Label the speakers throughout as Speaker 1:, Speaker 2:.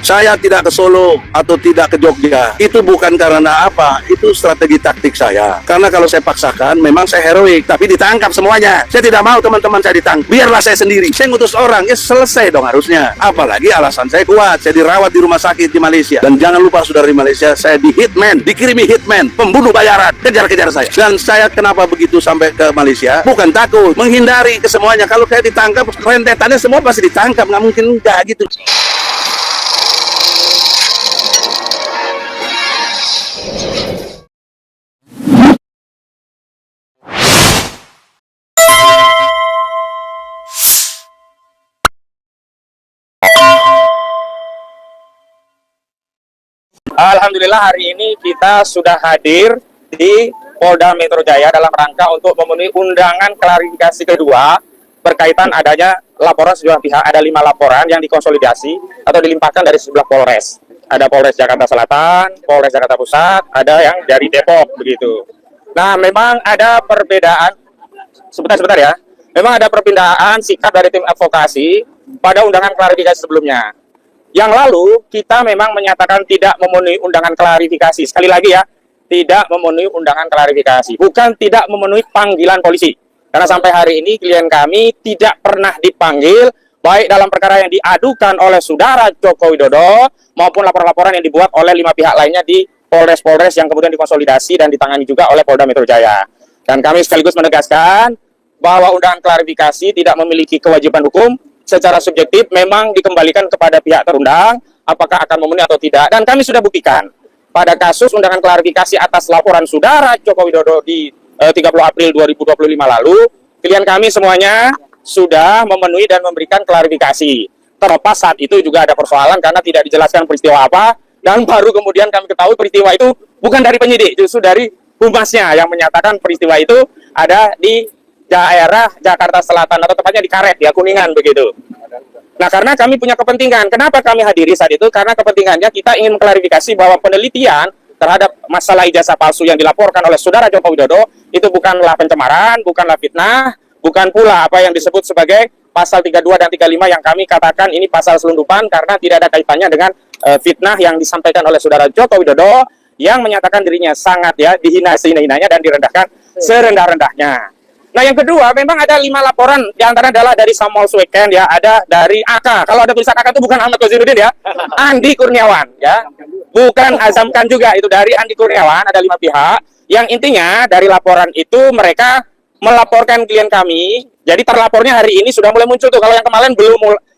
Speaker 1: Saya tidak ke Solo atau tidak ke Jogja, itu bukan karena apa, itu strategi taktik saya. Karena kalau saya paksakan, memang saya heroik, tapi ditangkap semuanya. Saya tidak mau teman-teman saya ditangkap, biarlah saya sendiri. Saya ngutus orang, ya selesai dong harusnya. Apalagi alasan saya kuat, saya dirawat di rumah sakit di Malaysia. Dan jangan lupa saudara di Malaysia, saya di hitman, dikirimi hitman, pembunuh bayaran, kejar-kejar saya. Dan saya kenapa begitu sampai ke Malaysia? Bukan takut, menghindari ke semuanya. Kalau saya ditangkap, rentetannya semua pasti ditangkap, nggak mungkin enggak gitu.
Speaker 2: Alhamdulillah hari ini kita sudah hadir di Polda Metro Jaya dalam rangka untuk memenuhi undangan klarifikasi kedua berkaitan adanya laporan sejumlah pihak. Ada 5 laporan yang dikonsolidasi atau dilimpahkan dari sebelah Polres. Ada Polres Jakarta Selatan, Polres Jakarta Pusat, ada yang dari Depok begitu. Nah, memang ada perbedaan sebentar ya. Memang ada perbedaan sikap dari tim advokasi pada undangan klarifikasi sebelumnya. Yang lalu, kita memang menyatakan tidak memenuhi undangan klarifikasi. Sekali lagi ya, tidak memenuhi undangan klarifikasi. Bukan tidak memenuhi panggilan polisi. Karena sampai hari ini klien kami tidak pernah dipanggil, baik dalam perkara yang diadukan oleh saudara Joko Widodo, maupun laporan-laporan yang dibuat oleh 5 pihak lainnya di Polres-Polres yang kemudian dikonsolidasi dan ditangani juga oleh Polda Metro Jaya. Dan kami sekaligus menegaskan bahwa undangan klarifikasi tidak memiliki kewajiban hukum. Secara subjektif memang dikembalikan kepada pihak terundang apakah akan memenuhi atau tidak, dan kami sudah buktikan pada kasus undangan klarifikasi atas laporan saudara Joko Widodo di 30 April 2025 lalu, klien kami semuanya sudah memenuhi dan memberikan klarifikasi. Terlepas saat itu juga ada persoalan karena tidak dijelaskan peristiwa apa, dan baru kemudian kami ketahui peristiwa itu bukan dari penyidik, justru dari humasnya yang menyatakan peristiwa itu ada di daerah Jakarta Selatan atau tepatnya di Karet ya, Kuningan begitu. Nah, karena kami punya kepentingan, kenapa kami hadiri saat itu? Karena kepentingannya kita ingin mengklarifikasi bahwa penelitian terhadap masalah ijazah palsu yang dilaporkan oleh saudara Joko Widodo itu bukanlah pencemaran, bukanlah fitnah, bukan pula apa yang disebut sebagai pasal 32 dan 35 yang kami katakan ini pasal selundupan karena tidak ada kaitannya dengan fitnah yang disampaikan oleh saudara Joko Widodo yang menyatakan dirinya sangat ya dihina sehina-hinanya dan direndahkan serendah-rendahnya. Nah, yang kedua, memang ada 5 laporan, diantara adalah dari Samuel Sweken ya, ada dari AK. Kalau ada tulisan AK itu bukan Ahmad Kozirudin ya, Andi Kurniawan ya, bukan Azamkan juga, itu dari Andi Kurniawan. Ada 5 pihak, yang intinya dari laporan itu mereka melaporkan klien kami. Jadi terlapornya hari ini sudah mulai muncul tuh. Kalau yang kemarin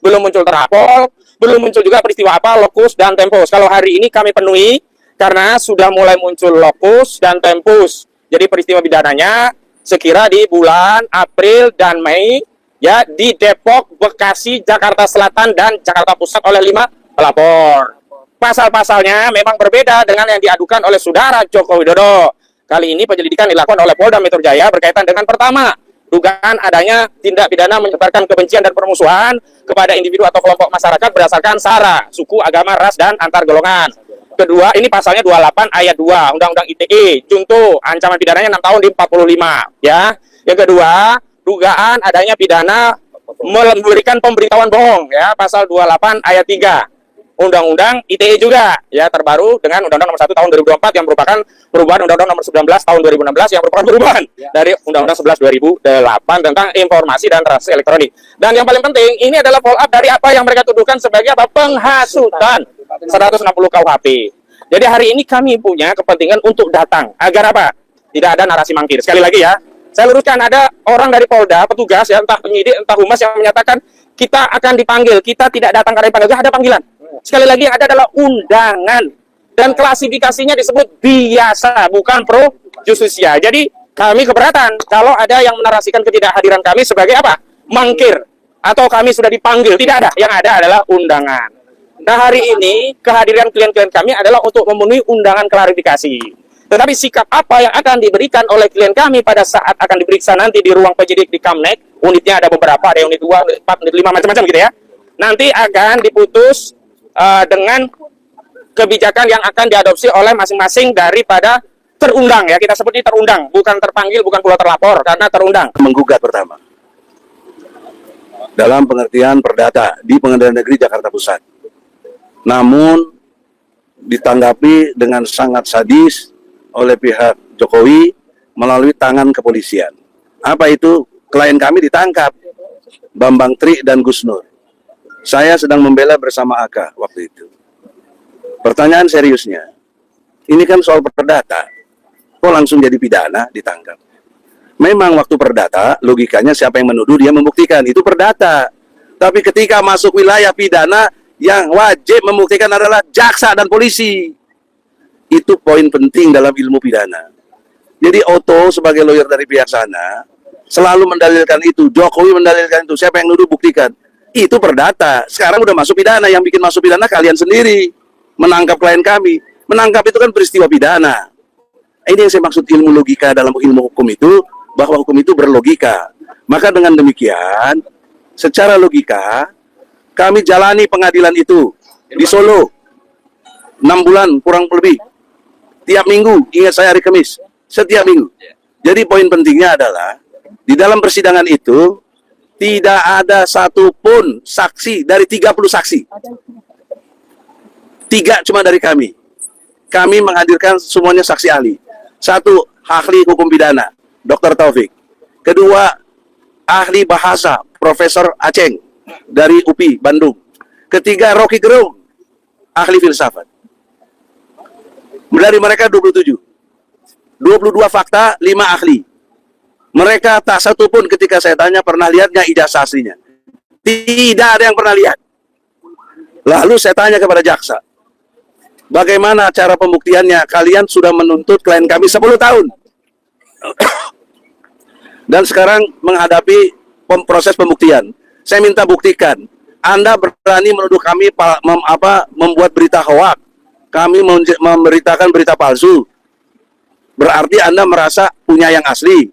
Speaker 2: belum muncul terlapor, belum muncul juga peristiwa apa, lokus dan tempus. Kalau hari ini kami penuhi karena sudah mulai muncul lokus dan tempus. Jadi peristiwa pidananya sekira di bulan April dan Mei ya di Depok, Bekasi, Jakarta Selatan dan Jakarta Pusat oleh 5 pelapor. Pasal-pasalnya memang berbeda dengan yang diadukan oleh saudara Joko Widodo. Kali ini penyelidikan dilakukan oleh Polda Metro Jaya berkaitan dengan pertama, dugaan adanya tindak pidana menyebarkan kebencian dan permusuhan kepada individu atau kelompok masyarakat berdasarkan sara, suku, agama, ras dan antar golongan. Kedua, ini pasalnya 28 ayat 2 Undang-Undang ITE, contoh ancaman pidananya 6 tahun di 45 ya. Yang kedua, dugaan adanya pidana memberikan pemberitahuan bohong ya, pasal 28 ayat 3 Undang-Undang ITE juga ya, terbaru dengan Undang-Undang Nomor 1 tahun 2024 yang merupakan perubahan Undang-Undang Nomor 19 tahun 2016 yang merupakan perubahan dari Undang-Undang 11 2008 tentang informasi dan transaksi elektronik. Dan yang paling penting, ini adalah follow up dari apa yang mereka tuduhkan sebagai apa? Penghasutan 160 KUHP. Jadi hari ini kami punya kepentingan untuk datang agar apa? Tidak ada narasi mangkir. Sekali lagi ya, saya luruskan, ada orang dari Polda, petugas ya, entah penyidik, entah humas yang menyatakan kita akan dipanggil, kita tidak datang karena dipanggil. Ada panggilan. Sekali lagi yang ada adalah undangan dan klasifikasinya disebut biasa, bukan pro justisia. Jadi kami keberatan kalau ada yang menarasikan ketidakhadiran kami sebagai apa? Mangkir atau kami sudah dipanggil. Tidak ada. Yang ada adalah undangan. Nah, hari ini kehadiran klien-klien kami adalah untuk memenuhi undangan klarifikasi. Tetapi sikap apa yang akan diberikan oleh klien kami pada saat akan diperiksa nanti di ruang penyidik di Kamnek, unitnya ada beberapa, ada unit 2, unit 4, unit 5, macam-macam gitu ya. Nanti akan diputus dengan kebijakan yang akan diadopsi oleh masing-masing daripada terundang ya. Kita sebut ini terundang, bukan terpanggil, bukan pula terlapor, karena terundang.
Speaker 1: Menggugat pertama dalam pengertian perdata di Pengadilan Negeri Jakarta Pusat. Namun ditanggapi dengan sangat sadis oleh pihak Jokowi melalui tangan kepolisian. Apa itu? Klien kami ditangkap, Bambang Tri dan Gus Nur. Saya sedang membela bersama AK waktu itu. Pertanyaan seriusnya, ini kan soal perdata, kok langsung jadi pidana ditangkap? Memang waktu perdata, logikanya siapa yang menuduh dia membuktikan, itu perdata. Tapi ketika masuk wilayah pidana, yang wajib membuktikan adalah jaksa dan polisi. Itu poin penting dalam ilmu pidana. Jadi Otto sebagai lawyer dari pihak sana, selalu mendalilkan itu, Jokowi mendalilkan itu, siapa yang nuduh buktikan. Itu perdata, sekarang udah masuk pidana, yang bikin masuk pidana kalian sendiri. Menangkap klien kami, menangkap itu kan peristiwa pidana. Ini yang saya maksud ilmu logika dalam ilmu hukum itu, bahwa hukum itu berlogika. Maka dengan demikian, secara logika, kami jalani pengadilan itu di Solo 6 bulan kurang lebih, tiap minggu. Ingat saya hari Kamis, setiap minggu. Jadi poin pentingnya adalah di dalam persidangan itu tidak ada satupun saksi dari 30 saksi. 3 cuma dari kami. Kami menghadirkan semuanya saksi ahli. 1, ahli hukum pidana, Dr. Taufik. Kedua, ahli bahasa, Profesor Aceng dari UPI Bandung. Ketiga, Rocky Gerung, ahli filsafat. Dari mereka 27. 22 fakta, 5 ahli. Mereka tak satu pun ketika saya tanya pernah lihat nggak ijazah aslinya. Tidak ada yang pernah lihat. Lalu saya tanya kepada jaksa, bagaimana cara pembuktiannya? Kalian sudah menuntut klien kami 10 tahun. Dan sekarang menghadapi proses pembuktian. Saya minta buktikan. Anda berani menuduh kami membuat berita hoak. Kami memberitakan berita palsu. Berarti Anda merasa punya yang asli.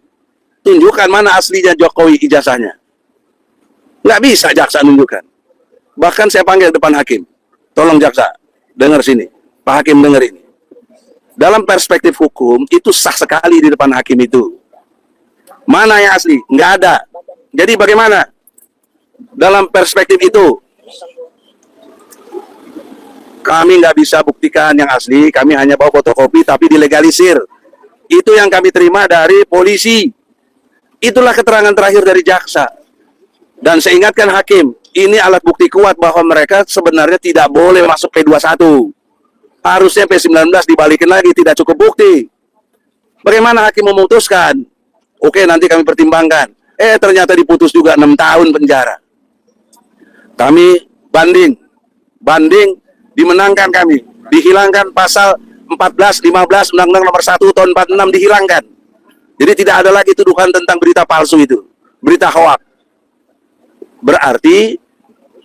Speaker 1: Tunjukkan mana aslinya Jokowi ijazahnya. Nggak bisa jaksa nunjukkan. Bahkan saya panggil depan hakim. Tolong jaksa, dengar sini. Pak Hakim dengar ini. Dalam perspektif hukum, itu sah sekali di depan hakim itu. Mana yang asli? Nggak ada. Jadi bagaimana? Dalam perspektif itu, kami nggak bisa buktikan yang asli, kami hanya bawa fotokopi tapi dilegalisir. Itu yang kami terima dari polisi. Itulah keterangan terakhir dari jaksa. Dan saya ingatkan hakim, ini alat bukti kuat bahwa mereka sebenarnya tidak boleh masuk P21. Harusnya P19 dibalikin lagi, tidak cukup bukti. Bagaimana hakim memutuskan? Oke, nanti kami pertimbangkan. Ternyata diputus juga 6 tahun penjara. Kami banding, dimenangkan kami. Dihilangkan pasal 14, 15, Undang-Undang nomor 1 tahun 46 dihilangkan. Jadi tidak ada lagi tuduhan tentang berita palsu itu. Berita hoak. Berarti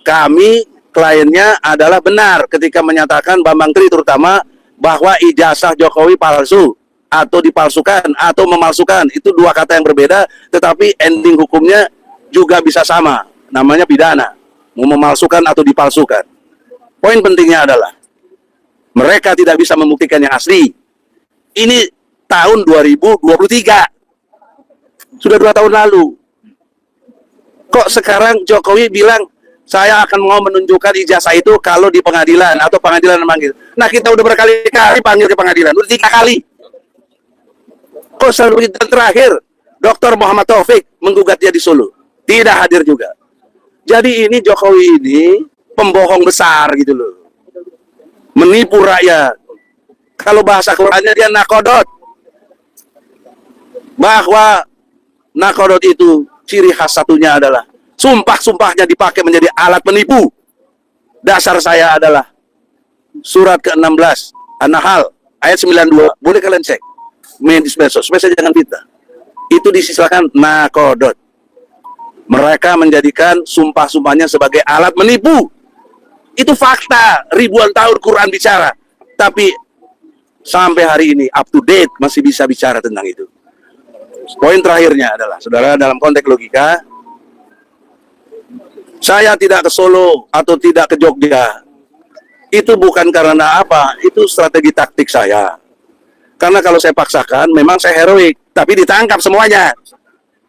Speaker 1: kami kliennya adalah benar ketika menyatakan Bambang Tri terutama bahwa ijazah Jokowi palsu atau dipalsukan atau memalsukan. Itu dua kata yang berbeda, tetapi ending hukumnya juga bisa sama. Namanya pidana. Mau memalsukan atau dipalsukan. Poin pentingnya adalah mereka tidak bisa membuktikan yang asli. Ini tahun 2023. Sudah 2 tahun lalu. Kok sekarang Jokowi bilang saya akan mau menunjukkan ijazah itu kalau di pengadilan atau pengadilan memanggil. Nah, kita udah berkali-kali panggil ke pengadilan, udah 3 kali. Kok selalu dan terakhir Dr. Muhammad Taufik menggugat dia di Solo, tidak hadir juga. Jadi ini Jokowi ini pembohong besar gitu loh, menipu rakyat. Kalau bahasa Qurannya dia nakodot, bahwa nakodot itu ciri khas satunya adalah sumpah-sumpahnya dipakai menjadi alat menipu. Dasar saya adalah surat ke-16 An-Nahl ayat 92. Boleh kalian cek medsos, supaya saya jangan fitnah. Itu disilakan nakodot. Mereka menjadikan sumpah-sumpahnya sebagai alat menipu. Itu fakta, ribuan tahun Quran bicara. Tapi sampai hari ini up to date masih bisa bicara tentang itu. Poin terakhirnya adalah, saudara, dalam konteks logika, saya tidak ke Solo atau tidak ke Jogja. Itu bukan karena apa, itu strategi taktik saya. Karena kalau saya paksakan, memang saya heroik, tapi ditangkap semuanya.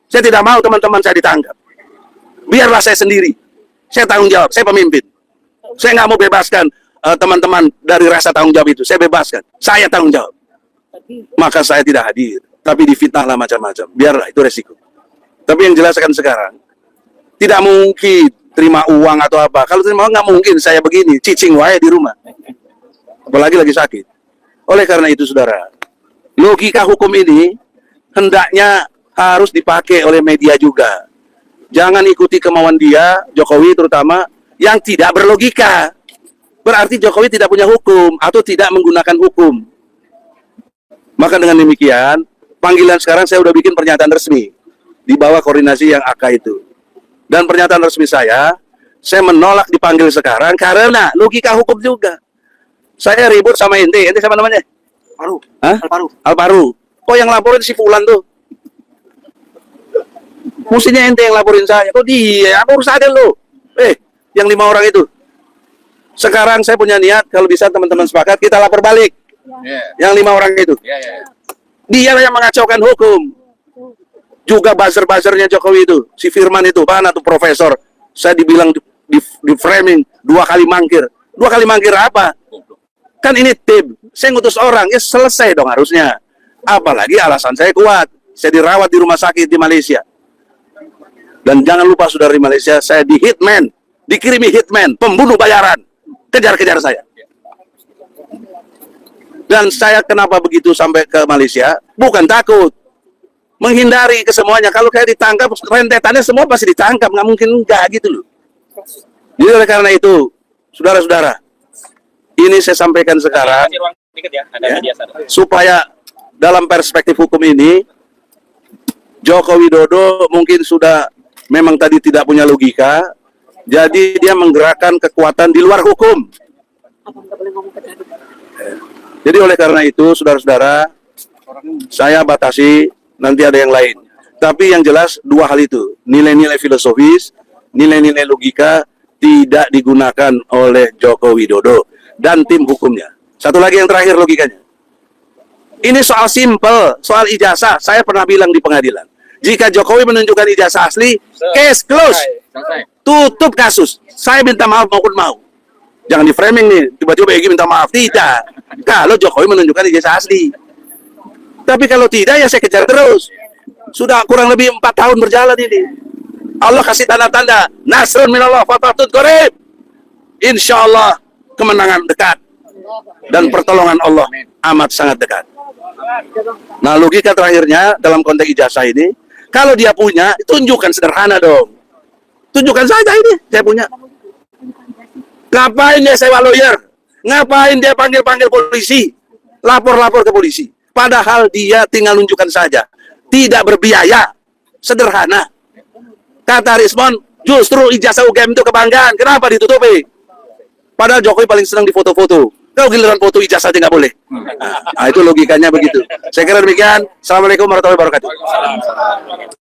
Speaker 1: Saya tidak mau teman-teman saya ditangkap. Biarlah saya sendiri. Saya tanggung jawab, saya pemimpin. Saya nggak mau bebaskan teman-teman dari rasa tanggung jawab itu. Saya bebaskan. Saya tanggung jawab. Maka saya tidak hadir. Tapi difitnahlah macam-macam. Biarlah, itu resiko. Tapi yang jelaskan sekarang, tidak mungkin terima uang atau apa. Kalau terima uang nggak mungkin saya begini, cicing wae di rumah. Apalagi lagi sakit. Oleh karena itu, saudara, logika hukum ini hendaknya harus dipakai oleh media juga. Jangan ikuti kemauan dia, Jokowi terutama, yang tidak berlogika. Berarti Jokowi tidak punya hukum atau tidak menggunakan hukum. Maka dengan demikian, panggilan sekarang saya udah bikin pernyataan resmi di bawah koordinasi yang AK itu. Dan pernyataan resmi saya menolak dipanggil sekarang karena logika hukum juga. Saya ribut sama ente siapa namanya?
Speaker 3: Paru.
Speaker 1: Hah?
Speaker 3: Alparu.
Speaker 1: Alparu. Kok yang laporin si Fulan tuh? Mestinya ente yang laporin saya. Kok dia? Apa urusannya lo? Yang 5 orang itu. Sekarang saya punya niat, kalau bisa teman-teman sepakat, kita lapor balik. Yang 5 orang itu. Dia yang mengacaukan hukum. Juga buzzer-buzzernya Jokowi itu. Si Firman itu, mana tuh profesor. Saya dibilang di framing 2 kali mangkir. 2 kali mangkir apa? Kan ini tim, saya ngutus orang, ya selesai dong harusnya. Apalagi alasan saya kuat, saya dirawat di rumah sakit di Malaysia. Dan jangan lupa saudara di Malaysia, saya di hitman, dikirimi hitman, pembunuh bayaran, kejar-kejar saya. Dan saya kenapa begitu sampai ke Malaysia? Bukan takut, menghindari kesemuanya. Kalau kayak ditangkap, rentetannya semua pasti ditangkap, nggak mungkin enggak gitu loh. Jadi oleh karena itu, saudara-saudara, ini saya sampaikan sekarang supaya dalam perspektif hukum ini Joko Widodo mungkin sudah memang tadi tidak punya logika, jadi dia menggerakkan kekuatan di luar hukum. Jadi oleh karena itu saudara-saudara, saya batasi, nanti ada yang lain. Tapi yang jelas 2 hal itu, nilai-nilai filosofis, nilai-nilai logika tidak digunakan oleh Joko Widodo dan tim hukumnya. Satu lagi yang terakhir logikanya. Ini soal simpel, soal ijazah. Saya pernah bilang di pengadilan. Jika Jokowi menunjukkan ijazah asli, case close. Tutup kasus. Saya minta maaf maupun mau. Jangan di framing nih, tiba-tiba Egy minta maaf. Tidak. Kalau Jokowi menunjukkan ijazah asli. Tapi kalau tidak, ya saya kejar terus. Sudah kurang lebih 4 tahun berjalan ini. Allah kasih tanda-tanda. Nasrun minallah fatatun qarib. Insya Allah kemenangan dekat dan pertolongan Allah amat sangat dekat. Nah, logika terakhirnya dalam konteks ijazah ini, kalau dia punya, tunjukkan sederhana dong. Tunjukkan saja ini, saya punya. Ngapain dia sewa lawyer? Ngapain dia panggil-panggil polisi? Lapor-lapor ke polisi. Padahal dia tinggal tunjukkan saja. Tidak berbiaya. Sederhana. Kata Rismon, justru ijazah UGM itu kebanggaan. Kenapa ditutupi? Padahal Jokowi paling senang di foto-foto. Kalau giliran foto ijazah aja nggak boleh. Nah, itu logikanya begitu. Saya kira demikian. Assalamualaikum warahmatullahi wabarakatuh.